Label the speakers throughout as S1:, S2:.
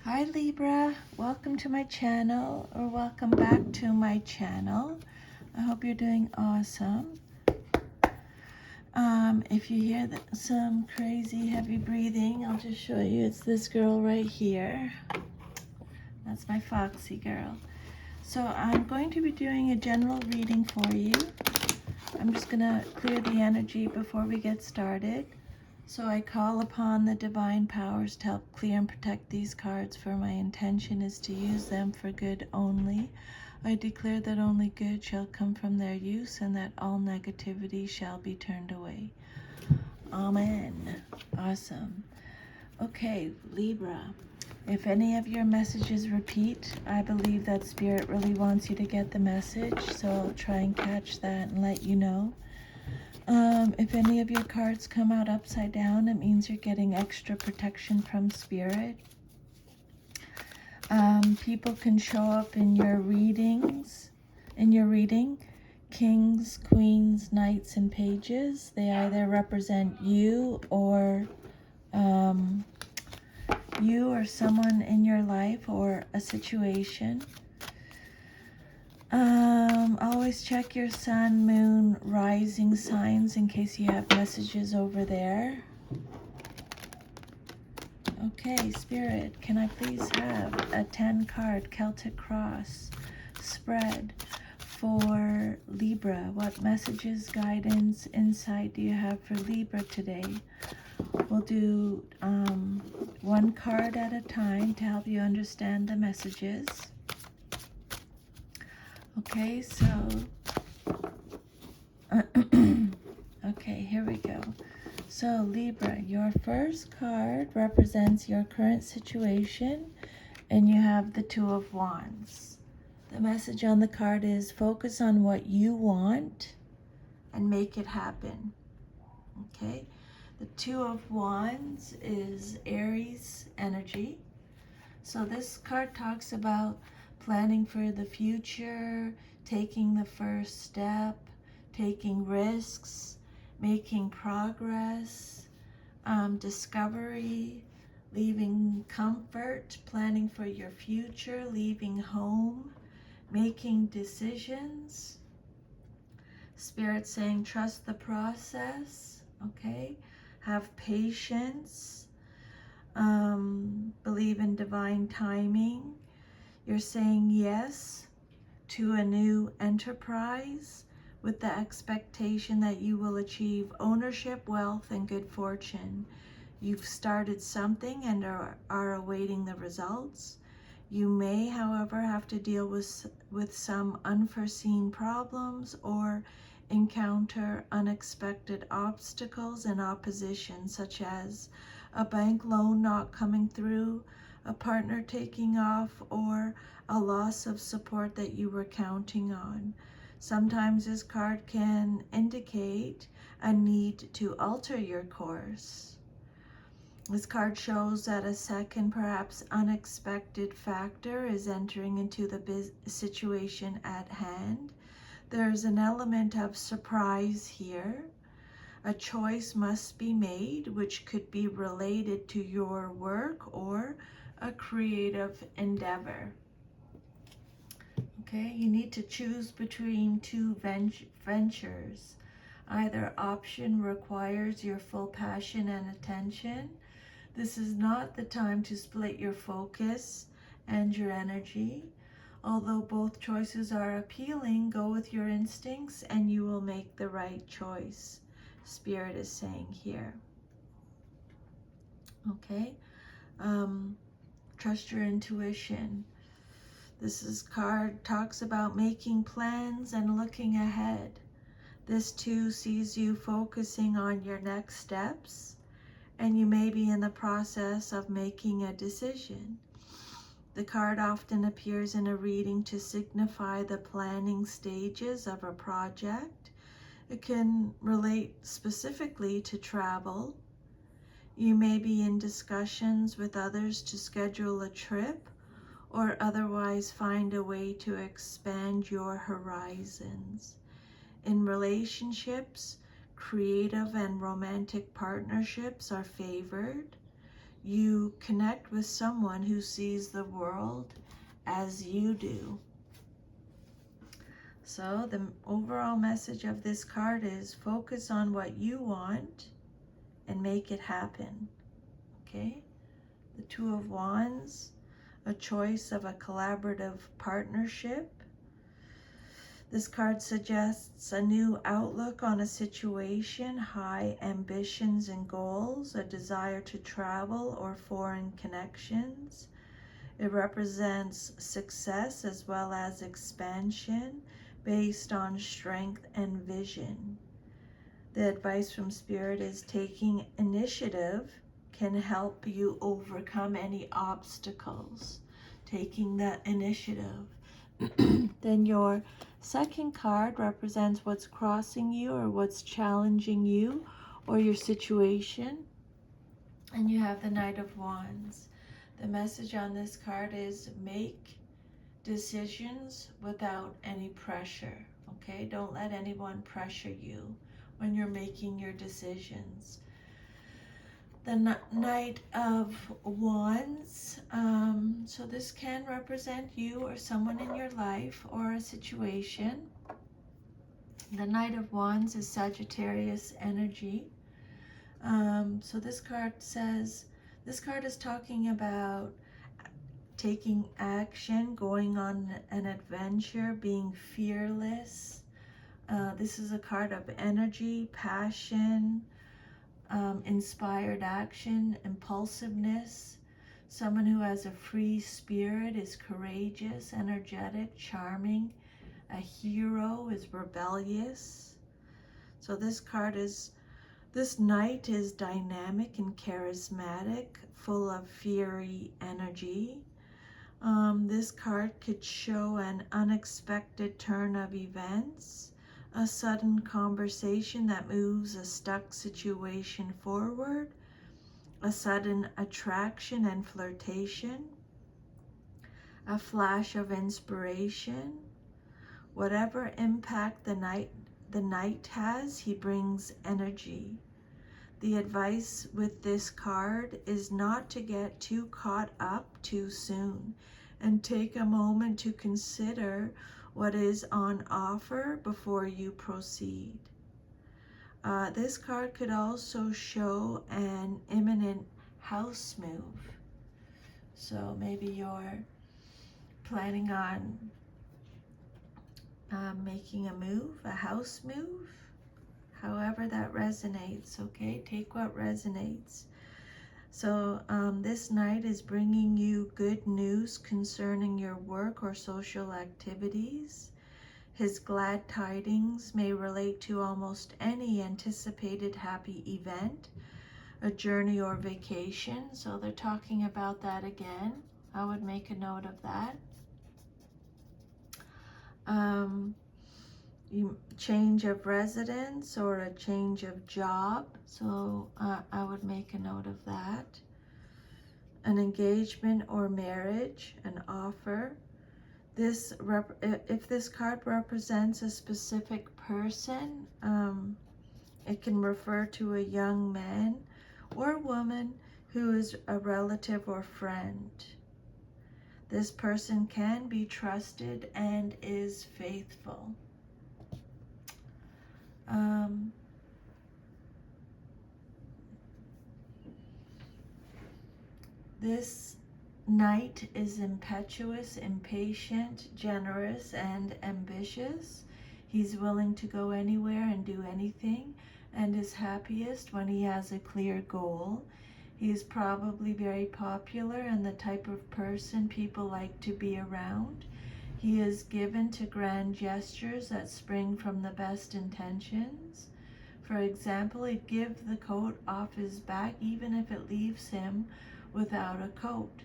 S1: Hi Libra, welcome to my channel, or welcome back to my channel. I hope you're doing awesome. If you hear some crazy heavy breathing, I'll just show you. It's this girl right here. That's my foxy girl. So I'm going to be doing a general reading for you. I'm just going to clear the energy before we get started. So I call upon the divine powers to help clear and protect these cards, for my intention is to use them for good only. I declare that only good shall come from their use, and that all negativity shall be turned away. Amen. Awesome. Okay, Libra. If any of your messages repeat, I believe that Spirit really wants you to get the message, so I'll try and catch that and let you know. If any of your cards come out upside down, it means you're getting extra protection from Spirit. People can show up in your reading, kings, queens, knights, and pages. They either represent you or someone in your life or a situation. Always check your sun, moon, rising signs in case you have messages over there. Okay, Spirit, can I please have a 10-card Celtic Cross spread for Libra? What messages, guidance, insight do you have for Libra today? We'll do one card at a time to help you understand the messages. Okay, so, okay, here we go. So, Libra, your first card represents your current situation, and you have the Two of Wands. The message on the card is focus on what you want and make it happen. Okay, the Two of Wands is Aries energy. So this card talks about planning for the future, taking the first step, taking risks, making progress, discovery, leaving comfort, planning for your future, leaving home, making decisions. Spirit saying trust the process, okay? Have patience. Believe in divine timing. You're saying yes to a new enterprise with the expectation that you will achieve ownership, wealth, and good fortune. You've started something and are awaiting the results. You may, however, have to deal with some unforeseen problems or encounter unexpected obstacles and opposition, such as a bank loan not coming through, a partner taking off, or a loss of support that you were counting on. Sometimes this card can indicate a need to alter your course. This card shows that a second, perhaps unexpected factor is entering into the situation at hand. There's an element of surprise here. A choice must be made, which could be related to your work or a creative endeavor. Okay, you need to choose between two ventures. Either option requires your full passion and attention. This is not the time to split your focus and your energy. Although both choices are appealing, go with your instincts and you will make the right choice. Spirit is saying here. Okay, trust your intuition. This card talks about making plans and looking ahead. This too sees you focusing on your next steps, and you may be in the process of making a decision. The card often appears in a reading to signify the planning stages of a project. It can relate specifically to travel. You may be in discussions with others to schedule a trip or otherwise find a way to expand your horizons. In relationships, creative and romantic partnerships are favored. you connect with someone who sees the world as you do. So the overall message of this card is focus on what you want and make it happen. Okay? The Two of Wands, a choice of a collaborative partnership. This card suggests a new outlook on a situation, high ambitions and goals, a desire to travel or foreign connections. It represents success as well as expansion based on strength and vision. The advice from Spirit is taking initiative can help you overcome any obstacles. Taking that initiative. Then your second card represents what's crossing you or what's challenging you or your situation. And you have the Knight of Wands. The message on this card is make decisions without any pressure. Okay? Don't let anyone pressure you when you're making your decisions. The Knight of Wands, so this can represent you or someone in your life or a situation. The Knight of Wands is Sagittarius energy. So this card is talking about taking action, going on an adventure, being fearless. This is a card of energy, passion, inspired action, impulsiveness. Someone who has a free spirit is courageous, energetic, charming. A hero is rebellious. So this knight is dynamic and charismatic, full of fiery energy. This card could show an unexpected turn of events, a sudden conversation that moves a stuck situation forward, a sudden attraction and flirtation, a flash of inspiration. Whatever impact the knight has, he brings energy. The advice with this card is not to get too caught up too soon and take a moment to consider what is on offer before you proceed. This card could also show an imminent house move. So maybe you're planning on making a move, a house move, however that resonates, okay? Take what resonates. So this knight is bringing you good news concerning your work or social activities. His glad tidings may relate to almost any anticipated happy event, a journey or vacation. So they're talking about that again. I would make a note of that. Change of residence or a change of job. So I would make a note of that. An engagement or marriage, an offer. If this card represents a specific person, it can refer to a young man or woman who is a relative or friend. This person can be trusted and is faithful. This knight is impetuous, impatient, generous, and ambitious. He's willing to go anywhere and do anything, and is happiest when he has a clear goal. He's probably very popular and the type of person people like to be around. He is given to grand gestures that spring from the best intentions. For example, he'd give the coat off his back even if it leaves him without a coat.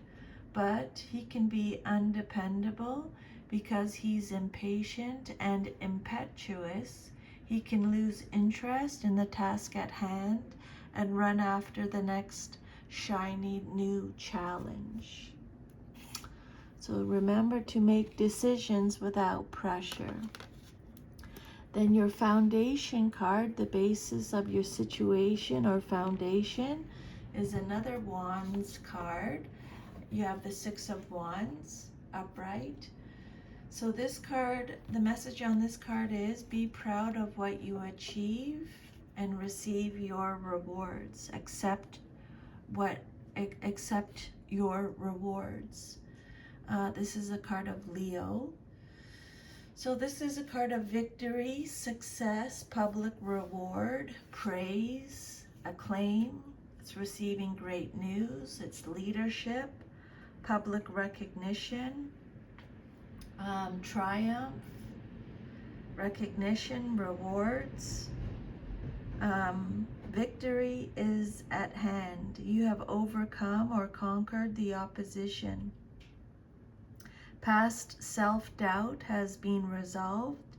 S1: But he can be undependable because he's impatient and impetuous. He can lose interest in the task at hand and run after the next shiny new challenge. So remember to make decisions without pressure. Then your foundation card, the basis of your situation or foundation, is another Wands card. You have the Six of Wands upright. So this card, the message on this card is be proud of what you achieve and receive your rewards. Accept your rewards. This is a card of Leo. So this is a card of victory, success, public reward, praise, acclaim. It's receiving great news. It's leadership, public recognition, triumph, recognition, rewards. Victory is at hand. You have overcome or conquered the opposition. Past self-doubt has been resolved,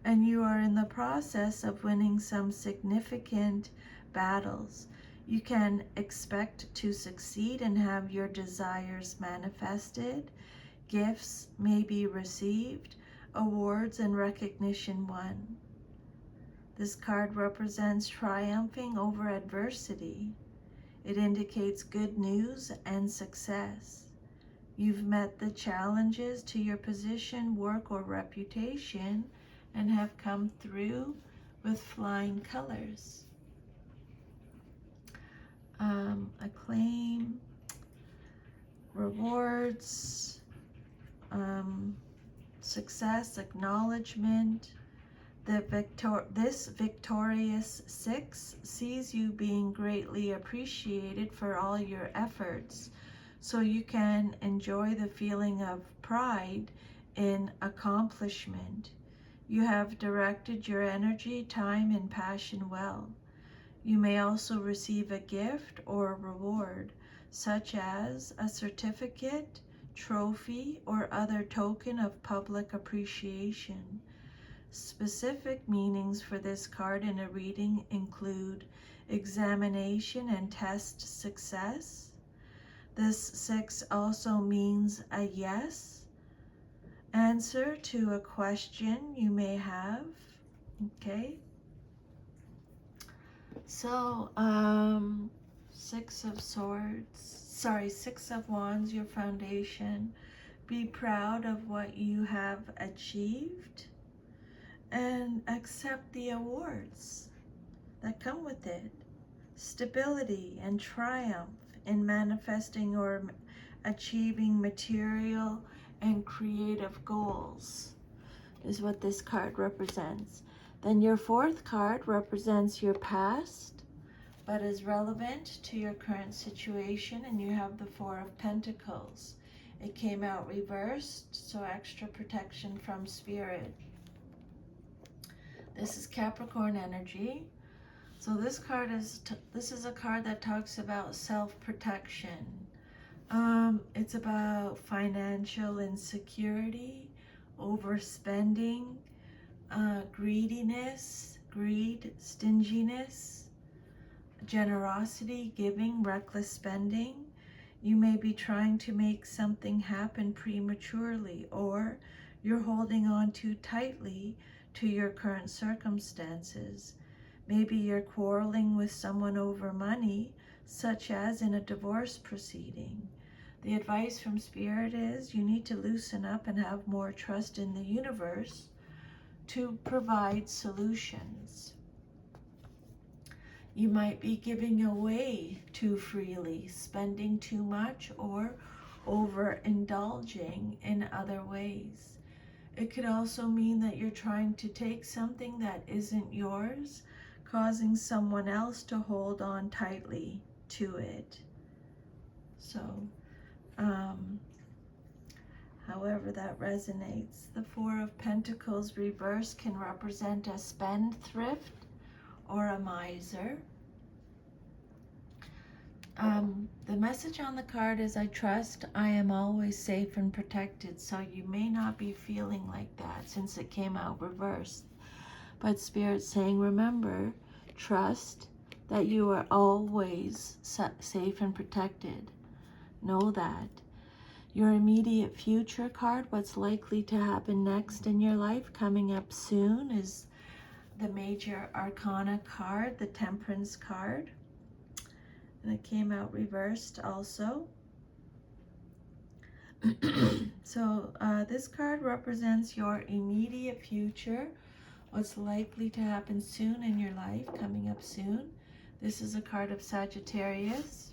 S1: and you are in the process of winning some significant battles. You can expect to succeed and have your desires manifested. Gifts may be received, awards and recognition won. This card represents triumphing over adversity. It indicates good news and success. You've met the challenges to your position, work, or reputation and have come through with flying colors. Acclaim, rewards, success, acknowledgement. This victorious six sees you being greatly appreciated for all your efforts, so you can enjoy the feeling of pride in accomplishment. You have directed your energy, time, and passion well. You may also receive a gift or a reward, such as a certificate, trophy, or other token of public appreciation. Specific meanings for this card in a reading include examination and test success. This six also means a yes answer to a question you may have. Okay. So, Six of Wands, your foundation. Be proud of what you have achieved and accept the awards that come with it. Stability and triumph in manifesting or achieving material and creative goals is what this card represents. Then your fourth card represents your past, but is relevant to your current situation, and you have the Four of Pentacles. It came out reversed, so extra protection from spirit. This is Capricorn energy. So this is a card that talks about self-protection. It's about financial insecurity, overspending, greed, stinginess, generosity, giving, reckless spending. You may be trying to make something happen prematurely, or you're holding on too tightly to your current circumstances. Maybe you're quarreling with someone over money, such as in a divorce proceeding. The advice from Spirit is you need to loosen up and have more trust in the universe to provide solutions. You might be giving away too freely, spending too much, or overindulging in other ways. It could also mean that you're trying to take something that isn't yours, causing someone else to hold on tightly to it. So, however that resonates. The Four of Pentacles reverse can represent a spendthrift or a miser. The message on the card is, I trust I am always safe and protected. So you may not be feeling like that since it came out reversed. But Spirit's saying, remember, trust that you are always safe and protected. Know that. Your immediate future card, what's likely to happen next in your life coming up soon, is the Major Arcana card, the Temperance card. And it came out reversed also. So this card represents your immediate future, what's likely to happen soon in your life, coming up soon. This is a card of Sagittarius.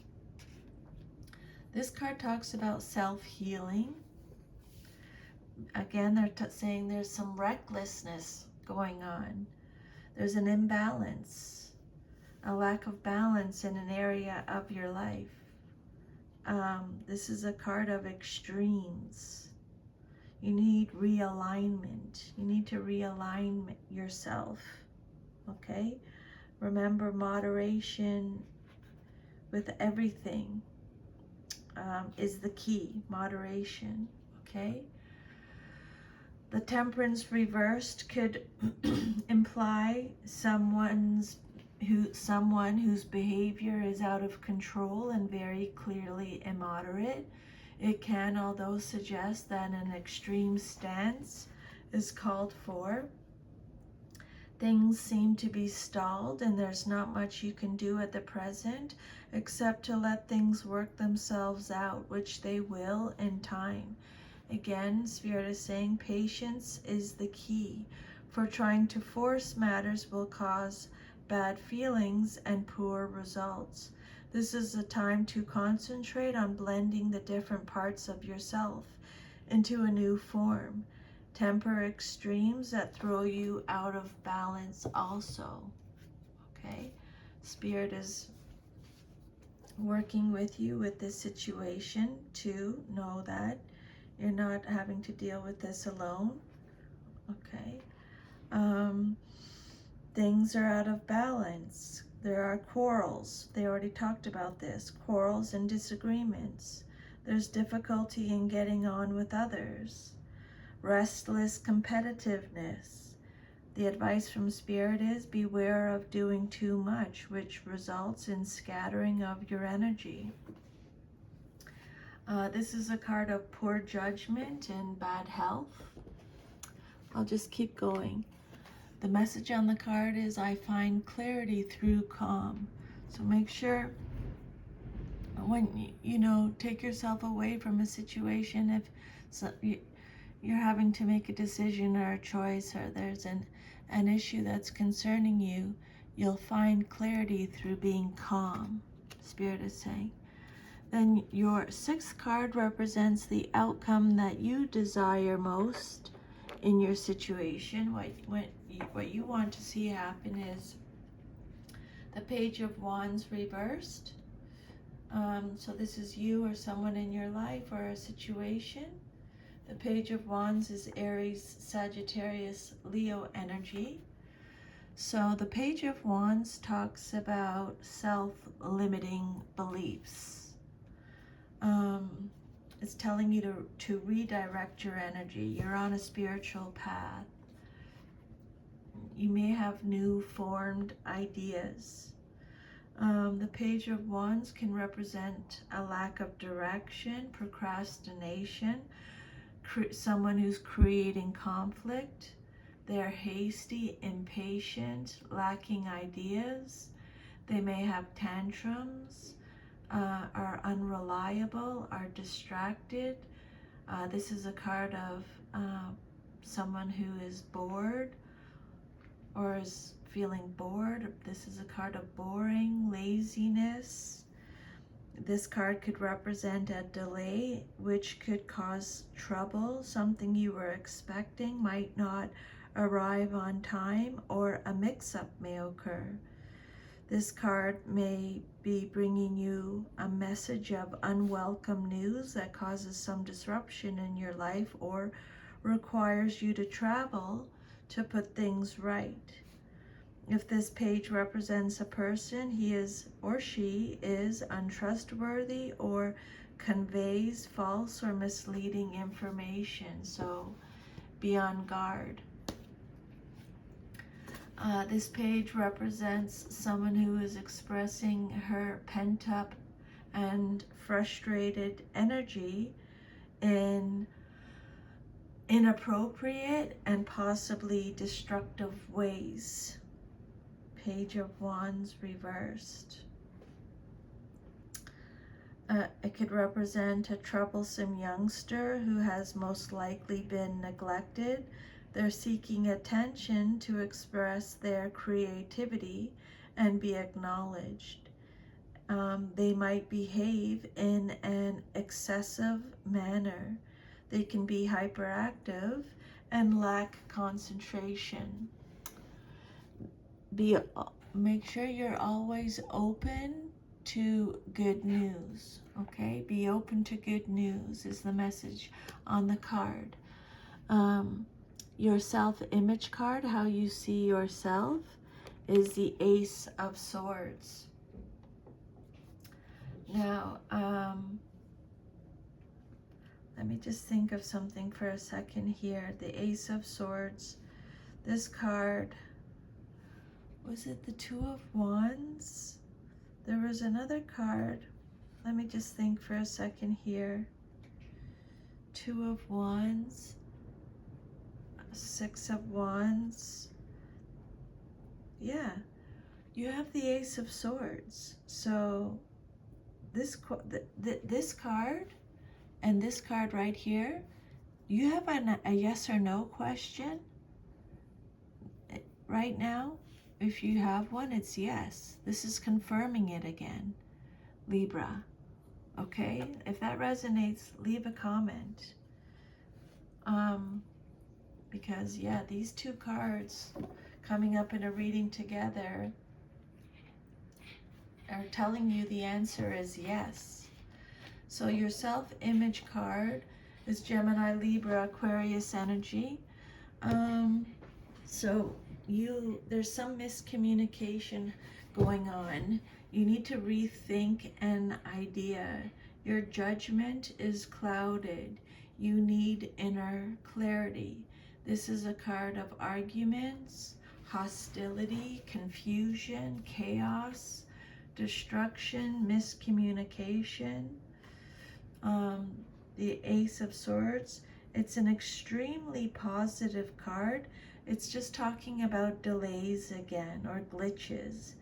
S1: This card talks about self-healing. Again, they're saying there's some recklessness going on. There's an imbalance, a lack of balance in an area of your life. This is a card of extremes. You need realignment. You need to realign yourself, okay? Remember, moderation with everything is the key, moderation, okay? The Temperance reversed could imply someone whose behavior is out of control and very clearly immoderate. It can, although, suggest that an extreme stance is called for. Things seem to be stalled and there's not much you can do at the present except to let things work themselves out, which they will in time. Again, Spirit is saying patience is the key, for trying to force matters will cause bad feelings and poor results. This is a time to concentrate on blending the different parts of yourself into a new form. Temper extremes that throw you out of balance also. Okay? Spirit is working with you with this situation to know that you're not having to deal with this alone. Okay? Things are out of balance. There are quarrels. They already talked about this. Quarrels and disagreements. There's difficulty in getting on with others. Restless competitiveness. The advice from Spirit is beware of doing too much, which results in scattering of your energy. This is a card of poor judgment and bad health. I'll just keep going. The message on the card is, I find clarity through calm. So make sure when you take yourself away from a situation, if you're having to make a decision or a choice, or there's an issue that's concerning you, you'll find clarity through being calm, Spirit is saying. Then your sixth card represents the outcome that you desire most in your situation. What you want to see happen is the Page of Wands reversed. So this is you or someone in your life or a situation. The Page of Wands is Aries, Sagittarius, Leo energy. So the Page of Wands talks about self-limiting beliefs. It's telling you to redirect your energy. You're on a spiritual path. You may have new formed ideas. The Page of Wands can represent a lack of direction, procrastination, someone who's creating conflict. They're hasty, impatient, lacking ideas. They may have tantrums, are unreliable, are distracted. This is a card of someone who is bored or is feeling bored. This is a card of boring, laziness. This card could represent a delay, which could cause trouble. Something you were expecting might not arrive on time, or a mix-up may occur. This card may be bringing you a message of unwelcome news that causes some disruption in your life or requires you to travel to put things right. If this page represents a person, he is or she is untrustworthy or conveys false or misleading information. So be on guard. This page represents someone who is expressing her pent-up and frustrated energy in inappropriate and possibly destructive ways. Page of Wands reversed. It could represent a troublesome youngster who has most likely been neglected. They're seeking attention to express their creativity and be acknowledged. They might behave in an excessive manner. They can be hyperactive and lack concentration. Make sure you're always open to good news. Okay, be open to good news is the message on the card. Your self-image card, how you see yourself, is the Ace of Swords. Now, let me just think of something for a second here. The Ace of Swords, this card, was it the Two of Wands? There was another card. Let me just think for a second here. Two of Wands, Six of Wands. Yeah, you have the Ace of Swords. So this card and this card right here, you have a yes or no question right now. If you have one, it's yes. This is confirming it again, Libra. Okay, if that resonates, leave a comment. Because yeah, these two cards coming up in a reading together are telling you the answer is yes. So your self-image card is Gemini, Libra, Aquarius energy. So there's some miscommunication going on. You need to rethink an idea. Your judgment is clouded. You need inner clarity. This is a card of arguments, hostility, confusion, chaos, destruction, miscommunication. The Ace of Swords, it's an extremely positive card. It's just talking about delays again, or glitches.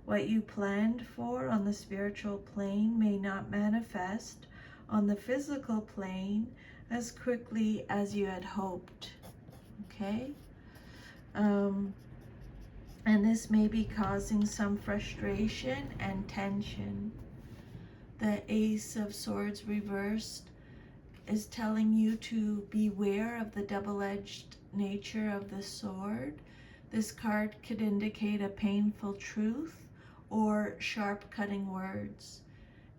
S1: What you planned for on the spiritual plane may not manifest on the physical plane as quickly as you had hoped. Okay? And this may be causing some frustration and tension. The Ace of Swords reversed is telling you to beware of the double-edged nature of the sword. This card could indicate a painful truth or sharp cutting words.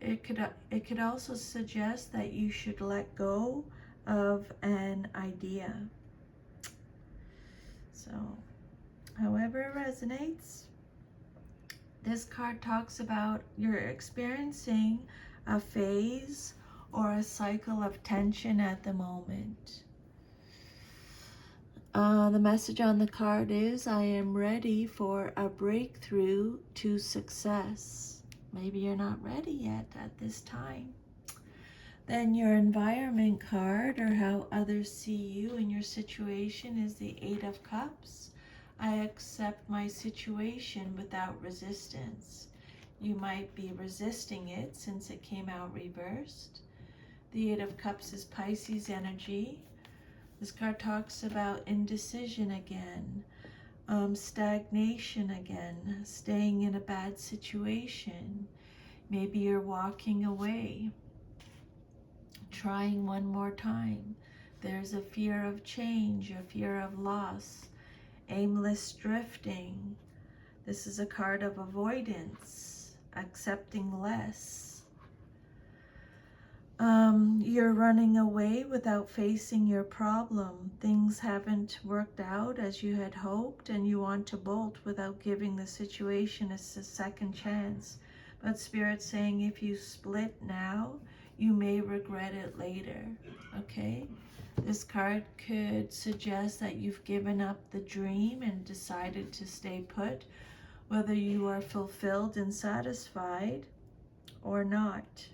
S1: It could also suggest that you should let go of an idea. So, however it resonates, this card talks about you're experiencing a phase or a cycle of tension at the moment. The message on the card is, I am ready for a breakthrough to success. Maybe you're not ready yet at this time. Then your environment card, or how others see you and your situation, is the Eight of Cups. I accept my situation without resistance. You might be resisting it since it came out reversed. The Eight of Cups is Pisces energy. This card talks about indecision again, stagnation again, staying in a bad situation. Maybe you're walking away, trying one more time. There's a fear of change, a fear of loss, aimless drifting. This is a card of avoidance, accepting less. You're running away without facing your problem. Things haven't worked out as you had hoped, and you want to bolt without giving the situation a second chance. But Spirit's saying if you split now, you may regret it later. Okay? This card could suggest that you've given up the dream and decided to stay put, whether you are fulfilled and satisfied or not.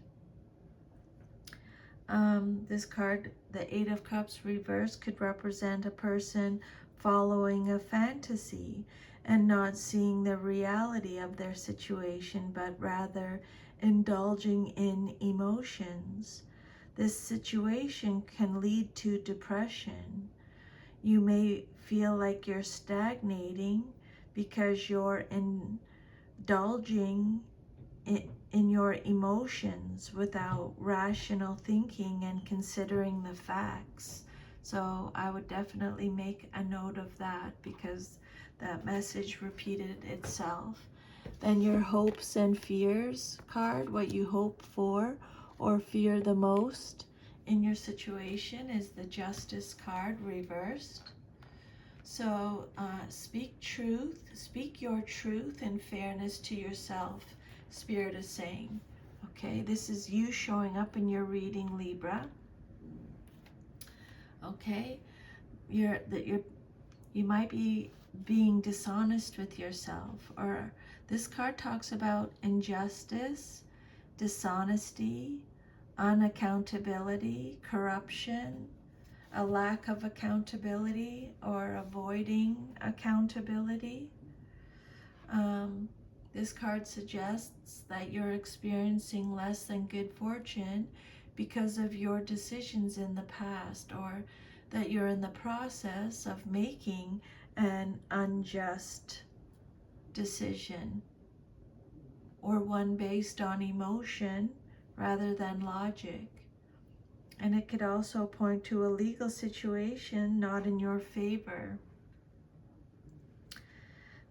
S1: This card, the Eight of Cups reversed, could represent a person following a fantasy and not seeing the reality of their situation, but rather indulging in emotions. This situation can lead to depression. You may feel like you're stagnating because you're indulging in your emotions without rational thinking and considering the facts. So I would definitely make a note of that because that message repeated itself. Then your hopes and fears card, what you hope for or fear the most in your situation, is the Justice card reversed. So speak truth, speak your truth and fairness to yourself, Spirit is saying. Okay, this is you showing up in your reading, Libra. Okay, you might be being dishonest with yourself, or this card talks about injustice, dishonesty, unaccountability, corruption, a lack of accountability or avoiding accountability. This card suggests that you're experiencing less than good fortune because of your decisions in the past, or that you're in the process of making an unjust decision, or one based on emotion rather than logic. And it could also point to a legal situation not in your favor.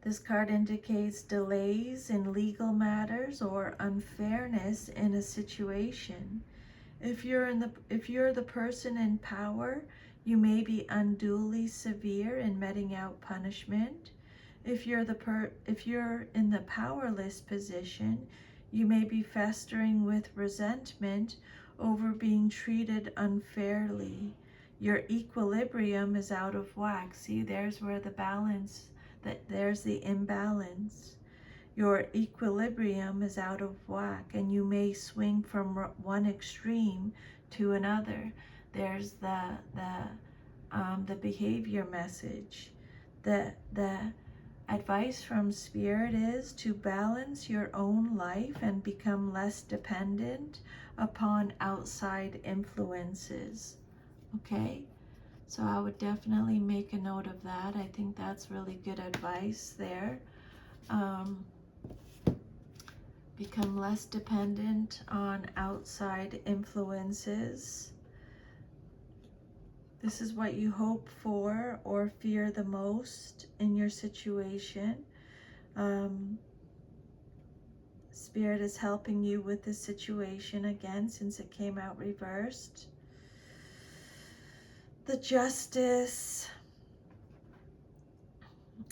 S1: This card indicates delays in legal matters or unfairness in a situation. If you're the person in power, you may be unduly severe in meting out punishment. If you're in the powerless position, you may be festering with resentment over being treated unfairly. Your equilibrium is out of whack. See, there's where the balance, there's the imbalance. Your equilibrium is out of whack, and you may swing from one extreme to another. There's the behavior message. The advice from Spirit is to balance your own life and become less dependent upon outside influences. Okay? So I would definitely make a note of that. I think that's really good advice there. Become less dependent on outside influences. This is what you hope for or fear the most in your situation. Spirit is helping you with this situation again, since it came out reversed. The Justice.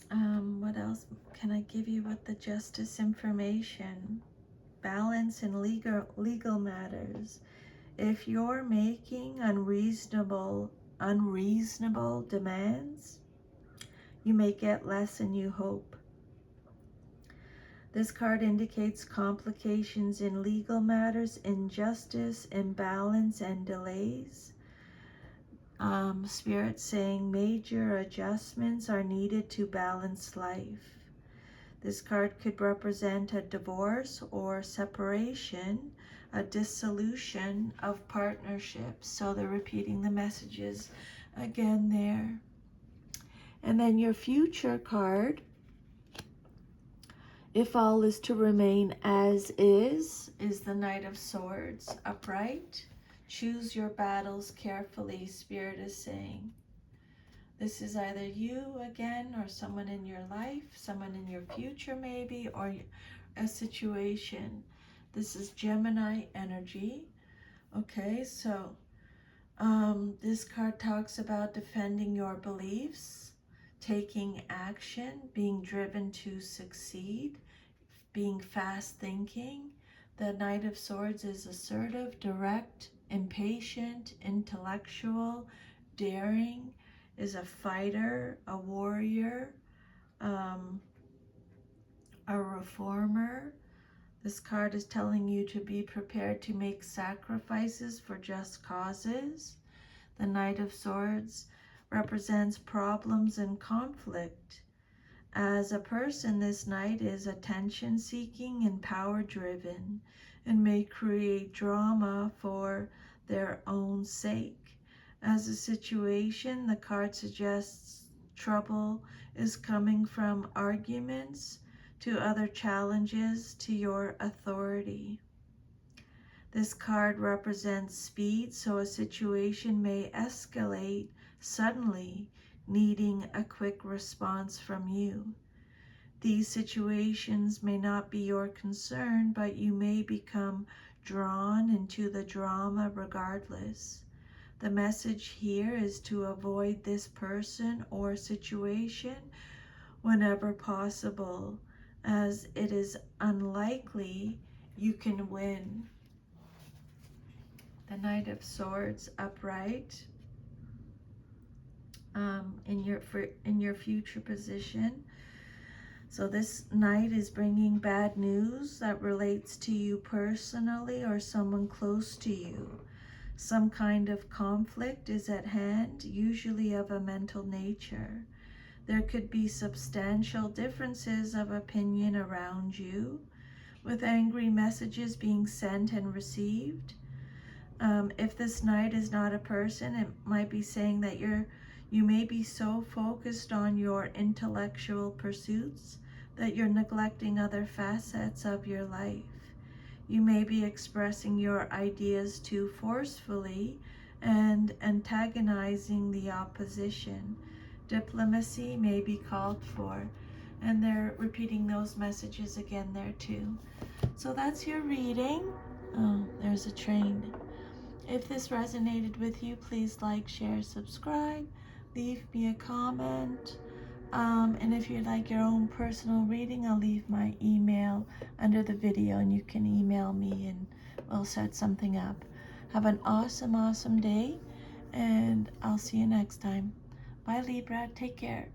S1: What else can I give you with the Justice information? Balance in legal matters. If you're making unreasonable demands, you may get less than you hope. This card indicates complications in legal matters, injustice, imbalance, and delays. Spirit saying major adjustments are needed to balance life. This card could represent a divorce or separation, a dissolution of partnerships. So they're repeating the messages again there. And then your future card, if all is to remain as is the Knight of Swords, upright. Choose your battles carefully, Spirit is saying. This is either you again, or someone in your life, someone in your future maybe, or a situation. This is Gemini energy. Okay, so this card talks about defending your beliefs, taking action, being driven to succeed, being fast thinking. The Knight of Swords is assertive, direct, impatient, intellectual, daring, is a fighter, a warrior, a reformer. This card is telling you to be prepared to make sacrifices for just causes. The Knight of Swords represents problems and conflict. As a person, this knight is attention-seeking and power-driven. and may create drama for their own sake. As a situation, the card suggests trouble is coming from arguments to other challenges to your authority. This card represents speed, so a situation may escalate suddenly, needing a quick response from you. These situations may not be your concern, but you may become drawn into the drama regardless. The message here is to avoid this person or situation whenever possible, as it is unlikely you can win. The Knight of Swords upright in your future position. So this Knight is bringing bad news that relates to you personally or someone close to you. Some kind of conflict is at hand, usually of a mental nature. There could be substantial differences of opinion around you, with angry messages being sent and received. If this Knight is not a person, it might be saying that you may be so focused on your intellectual pursuits that you're neglecting other facets of your life. You may be expressing your ideas too forcefully and antagonizing the opposition. Diplomacy may be called for. And they're repeating those messages again there too. So that's your reading. Oh, there's a train. If this resonated with you, please like, share, subscribe, leave me a comment. And if you'd like your own personal reading, I'll leave my email under the video and you can email me and we'll set something up. Have an awesome, awesome day and I'll see you next time. Bye, Libra. Take care.